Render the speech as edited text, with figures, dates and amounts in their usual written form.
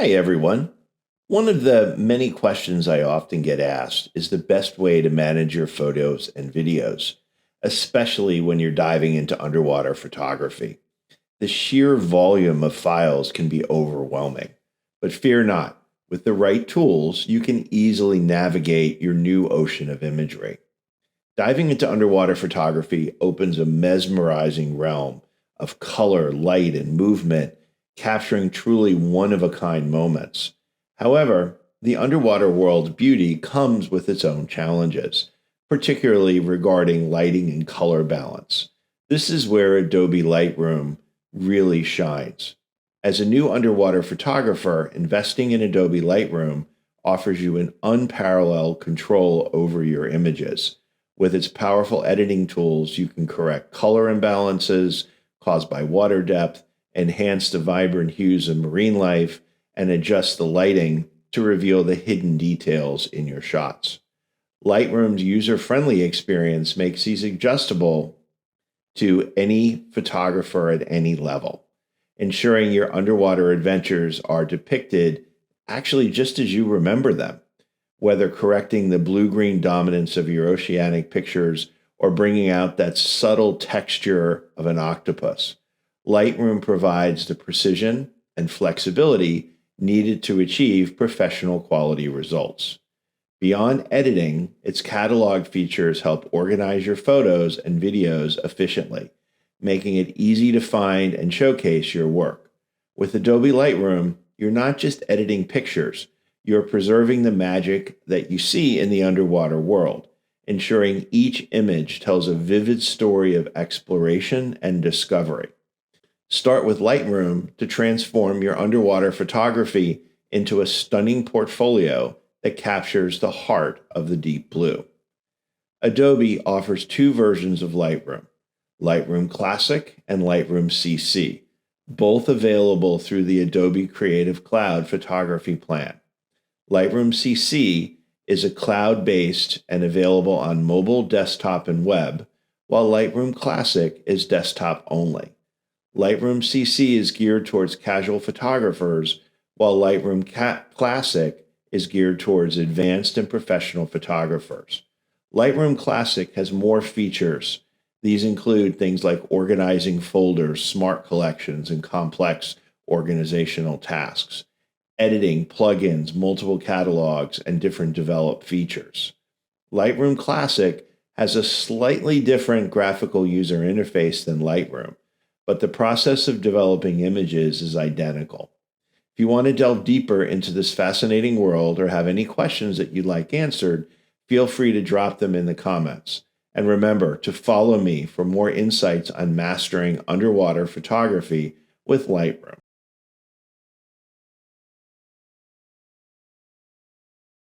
Hi, everyone. One of the many questions I often get asked is the best way to manage your photos and videos, especially when you're diving into underwater photography. The sheer volume of files can be overwhelming, but fear not. With the right tools, you can easily navigate your new ocean of imagery. Diving into underwater photography opens a mesmerizing realm of color, light, and movement, capturing truly one of a kind moments. However, the underwater world's beauty comes with its own challenges, particularly regarding lighting and color balance. This is where Adobe Lightroom really shines. As a new underwater photographer, investing in Adobe Lightroom offers you an unparalleled control over your images. With its powerful editing tools, you can correct color imbalances caused by water depth, enhance the vibrant hues of marine life, and adjust the lighting to reveal the hidden details in your shots. Lightroom's user-friendly experience makes these adjustable to any photographer at any level, ensuring your underwater adventures are depicted actually just as you remember them, whether correcting the blue-green dominance of your oceanic pictures or bringing out that subtle texture of an octopus. Lightroom provides the precision and flexibility needed to achieve professional quality results. Beyond editing, its catalog features help organize your photos and videos efficiently, making it easy to find and showcase your work. With Adobe Lightroom, you're not just editing pictures, you're preserving the magic that you see in the underwater world, ensuring each image tells a vivid story of exploration and discovery. Start with Lightroom to transform your underwater photography into a stunning portfolio that captures the heart of the deep blue. Adobe offers two versions of Lightroom, Lightroom Classic and Lightroom CC, both available through the Adobe Creative Cloud photography plan. Lightroom CC is a cloud-based and available on mobile, desktop, and web, while Lightroom Classic is desktop only. Lightroom CC is geared towards casual photographers, while Lightroom Classic is geared towards advanced and professional photographers. Lightroom Classic has more features. These include things like organizing folders, smart collections, and complex organizational tasks, editing, plugins, multiple catalogs, and different developed features. Lightroom Classic has a slightly different graphical user interface than Lightroom, but the process of developing images is identical. If you want to delve deeper into this fascinating world or have any questions that you'd like answered, feel free to drop them in the comments. And remember to follow me for more insights on mastering underwater photography with Lightroom.